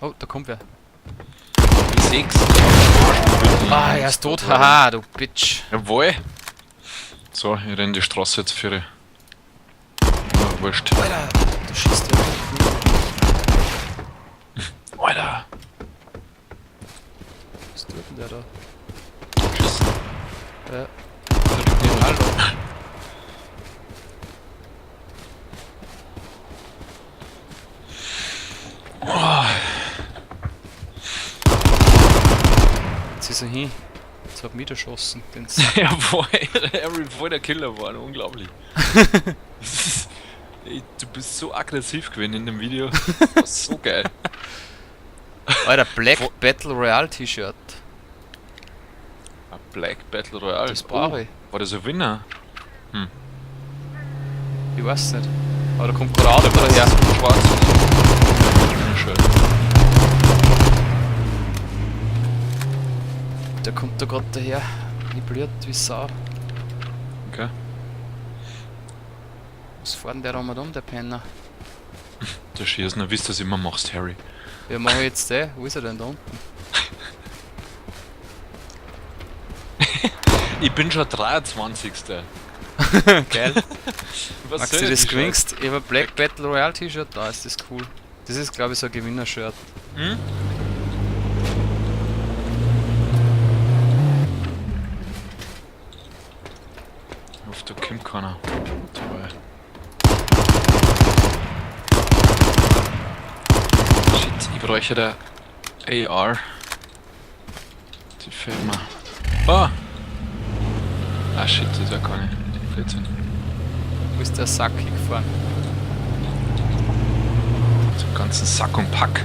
Oh, da kommt wer. 6. Ah, er ist tot. Haha, du Bitch. Jawohl. So, ich renn die Straße jetzt für. Ja, wurscht. Alter, du schießt ja. Alter. Was tut denn der da? Schießen. Ja. Ronaldo. Jetzt ist er hin. Jetzt hat mich erschossen. Jawohl, er will voll der Killer war, unglaublich. Ey, du bist so aggressiv gewesen in dem Video. Das war so geil. Alter, Black Battle Royale T-Shirt. Ein Black Battle Royale. Das brauche ich. War das ein Winner? Ich weiß nicht. Aber da kommt gerade Auto daher. Schwarz. Ja, schön. Der kommt da gerade daher. Ich blöd wie Sau. Okay. Was fährt denn der da mal um, der Penner? Der Schießen, wisst ihr, was immer machst, Harry. Ja, mach ich jetzt den. Wo ist er denn da unten? Ich bin schon 23. Geil. Was Magst soll du das die gewinnst? Ich hab ein Black Battle Royale T-Shirt, da ist das cool. Das ist glaube ich so ein Gewinner-Shirt. Scheiße? Hm? Ich hoffe, da kommt keiner. Shit, ich bräuchte da AR. Die fällt mir. Oh! Ah shit, das ist ja keine. Blödsinn. Wo ist der Sack hingefahren? So einen ganzen Sack und Pack.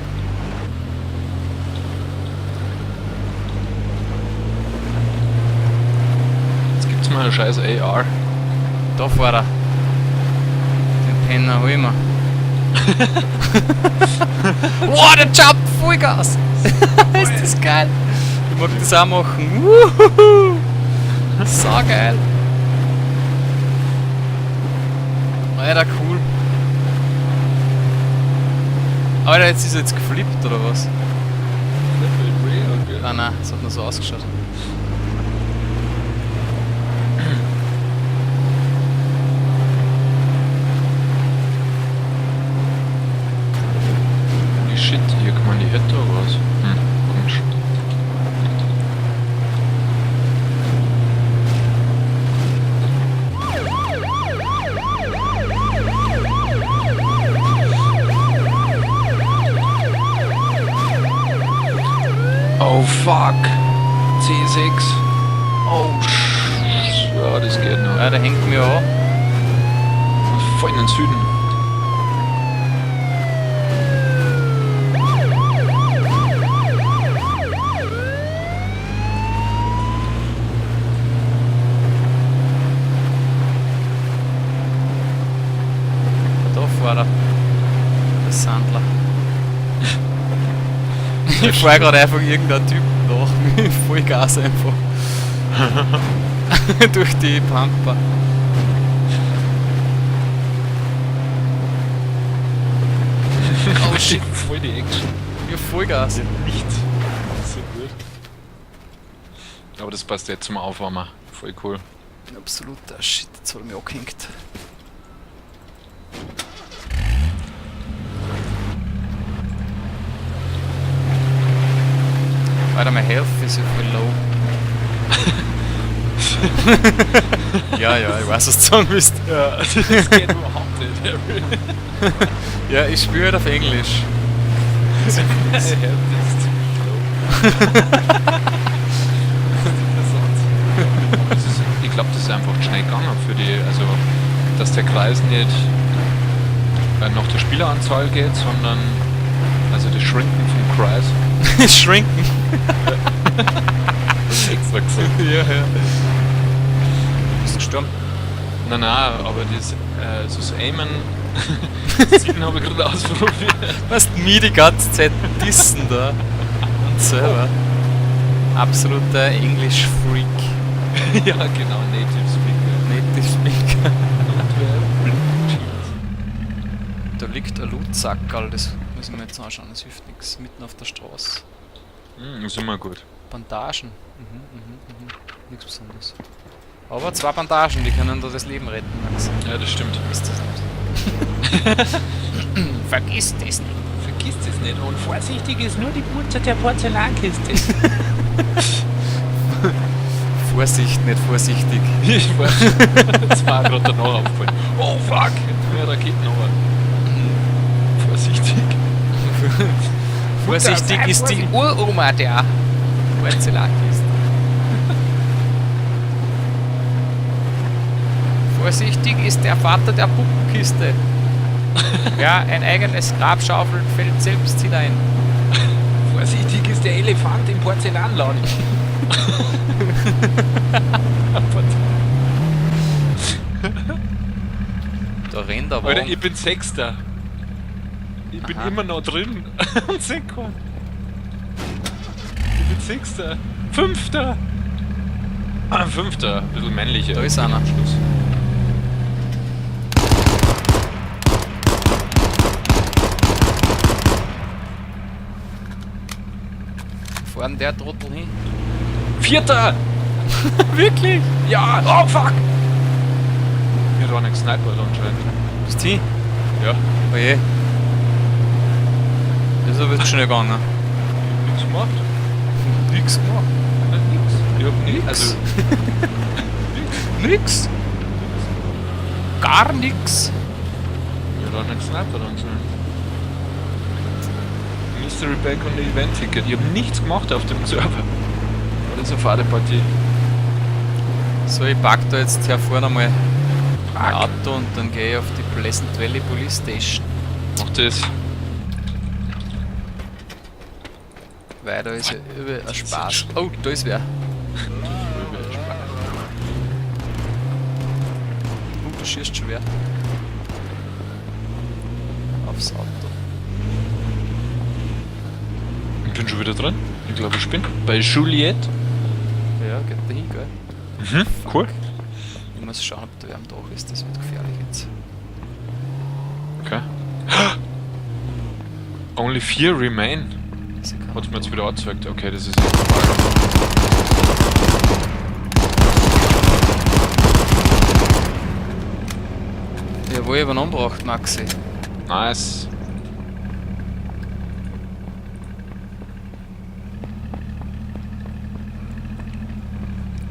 Jetzt gibt's mal eine scheiß AR. Da fährt er. Den Penner hol ich mir. Wow, der Jump! Vollgas! Ist das geil! Ich mag das auch machen. Wuhuhu. So geil! Alter, cool. Alter, jetzt ist er jetzt geflippt oder was? Ah nein, das hat nur so ausgeschaut. Holy shit, hier kann man die Hette oder was? Komisch. Oh fuck! C6! Oh ja, das geht noch. Ja, der hängt mir an. Voll in den Süden. Da fährt er. Der Sandler. Ich fahr gerade einfach irgendeinen Typ nach mit Vollgas einfach. Durch die Pampa. Oh shit, voll die Action. Ja, Vollgas. Nicht. So gut. Aber das passt jetzt zum Aufwärmen. Voll cool. Absoluter Shit, jetzt hat er mich angehängt. Alter, mein Health ist ja voll low. Ja, ich weiß, was du sagen willst. Ja, das geht überhaupt nicht, Harry. Ja, ich spiele halt auf Englisch. Das ist ich glaube, das ist einfach schnell gegangen für die, also dass der Kreis nicht nach der Spieleranzahl geht, sondern also das Shrinken vom Kreis. Shrinken. Das ist echt so. gesagt. Ja. Bist du gestorben? Nein, aber das Aimen, das Zielen habe ich gerade ausprobiert. Was mich die ganze Zeit dissen da. Und selber. Absoluter Englisch-Freak. Ja, genau, Native Speaker. Native Speaker. Blue Da liegt ein Lootsackerl, das muss ich mir jetzt anschauen, das hilft nichts. Mitten auf der Straße. Das ist immer gut. Bandagen. Nichts Besonderes. Aber 2 Bandagen, die können da das Leben retten, Max. Ja, das stimmt. Ist das nicht? Vergiss das nicht. Vergiss das nicht. Und vorsichtig ist nur die Mutter der Porzellankiste. Vorsicht, nicht vorsichtig. Ich weiß. Das war gerade danach aufgefallen. Oh fuck! Mehr Raketen aber. Vorsichtig. Vorsichtig ist die Uroma der Porzellankiste. Vorsichtig ist der Vater der Puppenkiste. Ja, ein eigenes Grabschaufel fällt selbst hinein. Vorsichtig ist der Elefant im Porzellanladen. Da rennt der Alter, Wagen. ich bin Sechster. Ich bin Aha. immer noch drin. Und Sekund. Ich bin Sechster. Fünfter. Fünfter. Ein bisschen männlicher. Da ist einer. Am Schluss. Fahren der Trottel hin. Vierter! Wirklich? Ja! Oh fuck! Mir war ein Sniper da anscheinend. Bist du hin? Ja. Oh je. Das ist aber jetzt schnell gegangen. Nichts gemacht. Nix gemacht. Nix. Ich hab Nix. Also, Nix. Gar nix. mir war ein Sniper da anscheinend. Mystery Back und Event Ticket. Ich hab nichts gemacht auf dem Server. War das eine Fahrpartie? So, ich pack da jetzt hier vorne mal mein Auto und dann gehe ich auf die Pleasant Valley Police Station. Mach das. Weil da ist ja übel ein Spaß. Oh, da ist wer. Du schießt schon wer. Aufs Auto. Ich bin schon wieder drin. Ich glaube, ich bin bei Juliette. Ja, geht da hin, gell? Cool. Ich muss schauen, ob da wer am Dach ist. Das wird gefährlich jetzt. Okay. Only 4 remain. Sie kann Hat's mir jetzt da- wieder angezeigt. Okay, das ist jetzt vorbei. Jawohl, ich hab ihn umgebracht, Maxi. Nice.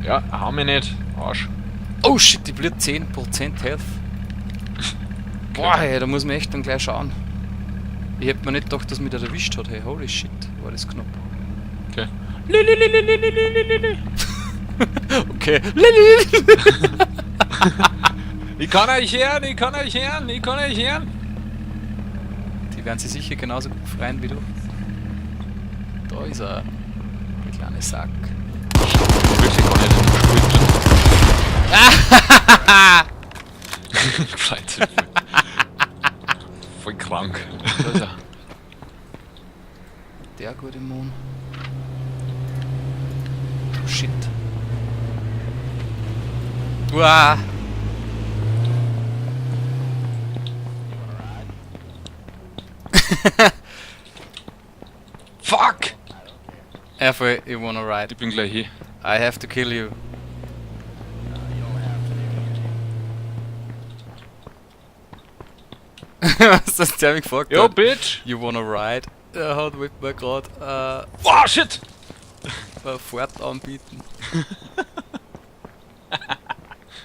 Ja, hau mich nicht. Arsch. Oh shit, ich blieb 10% Health. Boah, hey, da muss man echt dann gleich schauen. Ich hätte mir nicht gedacht, dass mich der erwischt hat. Hey, holy shit, war das knapp. Okay. Okay. Ich kann euch hören, ich kann euch hören, ich kann euch hören. Die werden sich sicher genauso gut freuen wie du. Da ist er. Der kleine Sack. Wirklich gar nicht in dem Spiel drin. Scheiße. Voll krank. Da ist er. Der gute Mohn. Oh shit. Uah. Fuck! Effort, you wanna ride. Ich bin gleich hier. I have to kill you. Was hast du mich gefragt? Yo, hat? bitch! You wanna ride? Er hat mit mir gerade Oh, shit! Fahrt anbieten.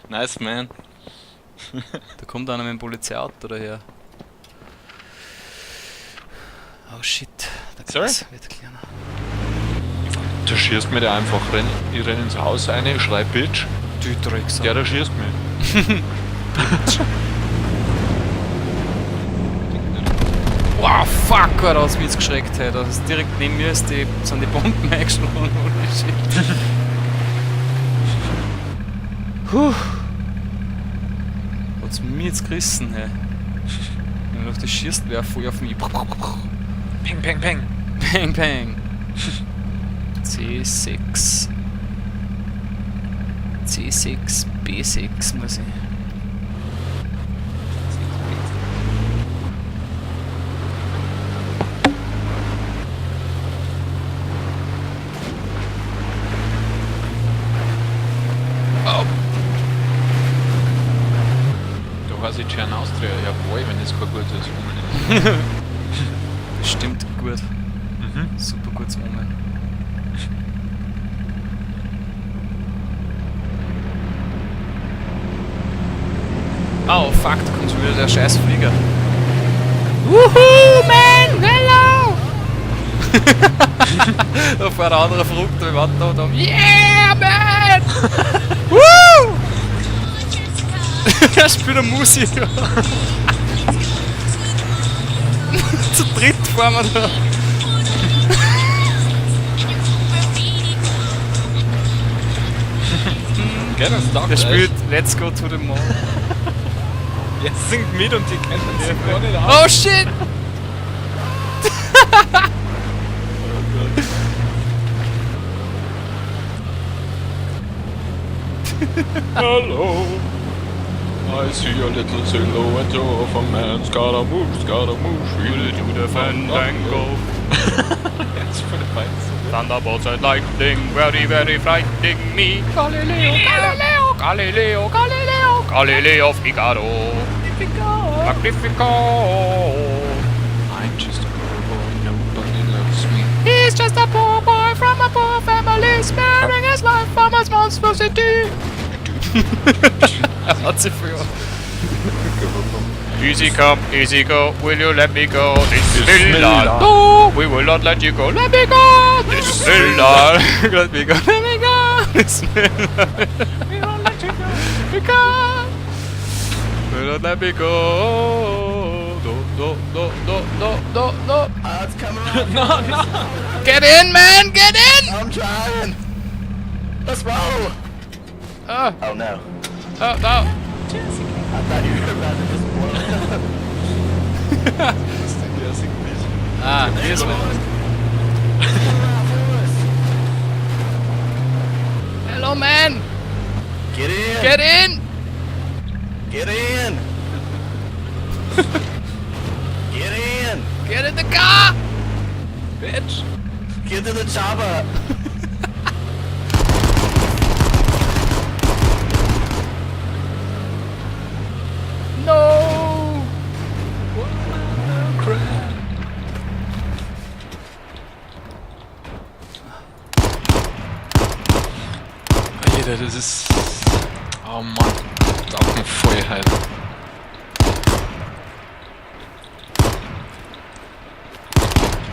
Nice, man. Da kommt einer mit dem Polizeiauto daher. Oh shit, der Sorry? Kreis wird kleiner. Du schießt mir da einfach rein. Ich renn ins Haus rein, ich schrei Bitch. Du Drecksack. Ja, der schießt mich. Wow, fuck, Alter, was mich jetzt geschreckt hat. Das ist direkt neben mir sind die Bomben eingeschlagen. Holy shit. Hat's mir jetzt gerissen, hey. Wenn du auf das schießt, wäre voll auf mich. Peng, peng, peng. Peng, peng. C6. C6, B6 muss ich. Oh. Da heißt ich Chern Austria. Jawohl, wenn das kein gutes Omen ist. Stimmt gut. Mhm. Super gutes Omen. Oh fuck, da kommt schon wieder der scheiß Flieger. Wuhu, man! Hello! Da fährt ein anderer verrückt, wir warten da und da. Yeah, man! Woo! Er spielt eine Musik. Zu dritt fahren wir da. Gell, das sagt Der spielt Let's Go to the Mall. Jetzt singt mit und die kennen sich gar nicht aus. Oh shit! Hello. I see a little silhouette of a man. Scaramouche, really do the fandango. Jetzt für die Feinste. Thunderbolts and lightning, very, very frightening me. Galileo, Galileo, Galileo, Galileo, Galileo Figaro. Magnifico. I'm just a poor boy, nobody loves me. He's just a poor boy from a poor family, sparing his life from his monstrosity. Hat sie früher. Easy come, easy go, will you let me go? This is Finland. No, we will not let you go. Let me go. This is Finland. Let me go, let me go. This is Finland. We won't let you go. We can't. We won't let me go. No, no, no, no, no, no, no. It's coming on. No. Get in, man, get in. I'm trying. Let's roll. Oh, Oh no. oh, no. I thought you were about to just blow up. Ah, this one. Hello, man. Get in. Get in. Get in. Get in. Get in the car. Bitch. Get to the chopper. No. Alter, das ist... Oh Mann. Daumenfeuerheit.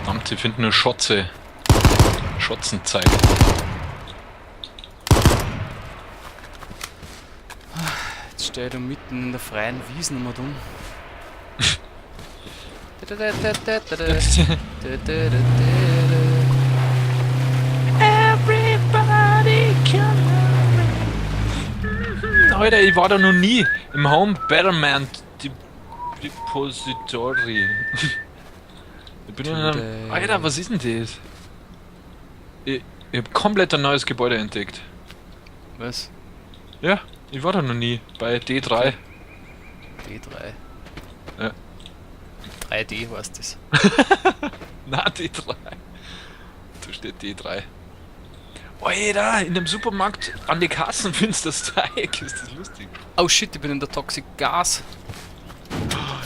Verdammt, die finden nur Schotze. Schotzenzeit. Jetzt steht er mitten in der freien Wiesen immer dumm. Everybody Alter, ich war da noch nie im Home Betterment Depository. Ich bin in einem, Alter, was ist denn das? Ich hab komplett ein neues Gebäude entdeckt. Was? Ja, ich war da noch nie. Bei D3. D3. Ja. 3D heißt das. Na, D3. Da steht D3. Alter, in dem Supermarkt an die Kassen findest du das Teig. Ist das lustig? Oh shit, ich bin in der Toxic Gas.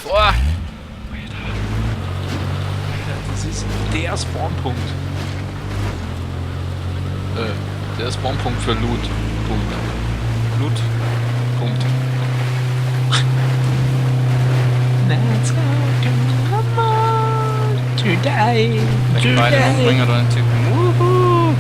Boah. Alter, das ist der Spawnpunkt. Der Spawnpunkt für Loot. Punkt. Loot. Punkt. Let's go to the mall today. Beide umbringen oder einen Typen. Wuhu.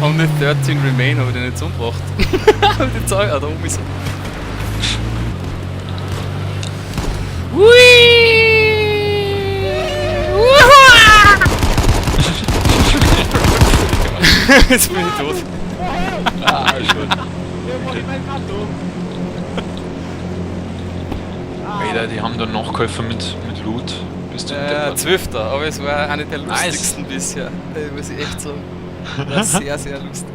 Only 13 remain, aber den nicht umgebracht. Die Zahl, da oben ist er. Jetzt bin ich tot. Ah, ist gut. Alter, die haben dann nachgeholfen mit Loot. Bis zum Depot. 12. Aber es war eine der Nice. lustigsten bisher. Muss ich echt sagen. War sehr, sehr lustig.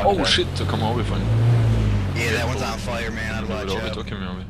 Oh shit, da kann man runterfallen. Yeah, that one's on fire, man. I'd Da watch out. kann man runter.